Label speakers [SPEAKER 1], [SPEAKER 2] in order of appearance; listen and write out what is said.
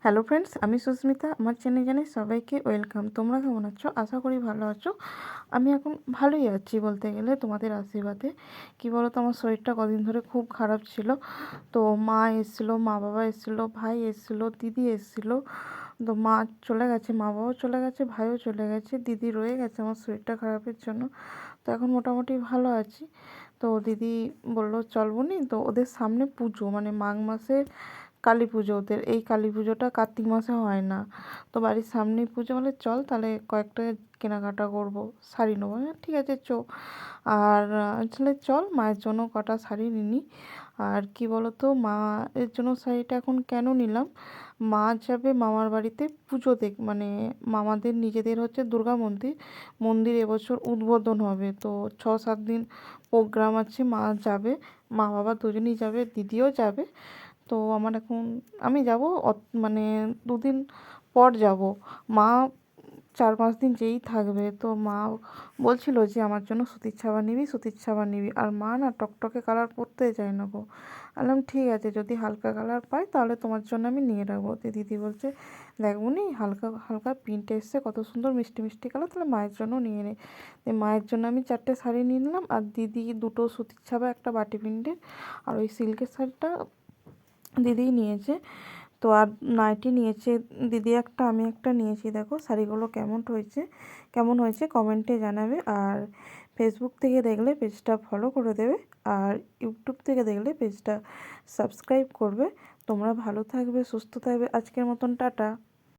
[SPEAKER 1] Hello friends, আমি সুস্মিতা। আমার চ্যানেলে জানাই সবাইকে ওয়েলকাম। তোমরা কেমন আছো? আশা করি ভালো আছো। আমি এখন ভালোই আছি বলতে গেলে, তোমাদের আশীর্বাদে। কী বলো তো, আমার শরীরটা কদিন ধরে খুব খারাপ ছিল। তো মা এসেছিলো, মা বাবা এসেছিলো, ভাই এসেছিলো, দিদি এসেছিলো। তো মা চলে গেছে, মা বাবাও চলে গেছে, ভাইও চলে গেছে, দিদি রয়ে গেছে আমার শরীরটা খারাপের জন্য। তো এখন মোটামুটি ভালো আছি। তো দিদি বললো চলবো নি, তো ওদের সামনে পুজো, মানে মাঘ মাসে কালী পুজো। ওদের এই কালী পুজোটা কার্তিক মাসে হয় না, তো বাড়ির সামনেই পুজো, বলে চল তাহলে কয়েকটা কেনাকাটা করবো, শাড়ি নেবো। হ্যাঁ ঠিক আছে আর আসলে চল, মায়ের জন্য কটা শাড়ি নিই। আর কি বলো তো, মা এর জন্য শাড়িটা এখন কেন নিলাম, মা যাবে মামার বাড়িতে পুজো মানে মামাদের নিজেদের হচ্ছে দুর্গা মন্দির, মন্দির এবছর উদ্বোধন হবে। তো 6-7 দিন প্রোগ্রাম আছে, মা যাবে, মা বাবা দুজনেই যাবে, দিদিও যাবে। তো আমার এখন, আমি যাব মানে 2 দিন পর যাব। মা 4-5 দিন যেই থাকবে। তো মা বলছিল যে আমার জন্য সুতির ছাপা নিবি, সুতির ছাপা নিবি। আর মা না টকটকে কালার পরতে চায় না গো। বললাম ঠিক আছে, যদি হালকা কালার পাই তাহলে তোমার জন্য আমি নিয়ে রাখবো। তো দিদি বলছে দেখবো নি, হালকা হালকা প্রিন্ট এসছে, কত সুন্দর মিষ্টি মিষ্টি কালার, তাহলে মায়ের জন্য নিয়ে নে। মায়ের জন্য আমি 4টে শাড়ি নিয়ে নিলাম, আর দিদি 2টো সুতির ছাপা, একটা বাটি প্রিন্টের, আর ওই সিল্কের শাড়িটা দিদিই নিয়েছে। তো আর নাইটি নিয়েছে দিদি একটা, আমি একটা নিয়েছি। দেখো শাড়িগুলো কেমন হয়েছে কমেন্টে জানাবে। আর ফেসবুক থেকে দেখলে পেজটা ফলো করে দেবে, আর ইউটিউব থেকে দেখলে পেজটা সাবস্ক্রাইব করবে। তোমরা ভালো থাকবে, সুস্থ থাকবে। আজকের মতন টাটা।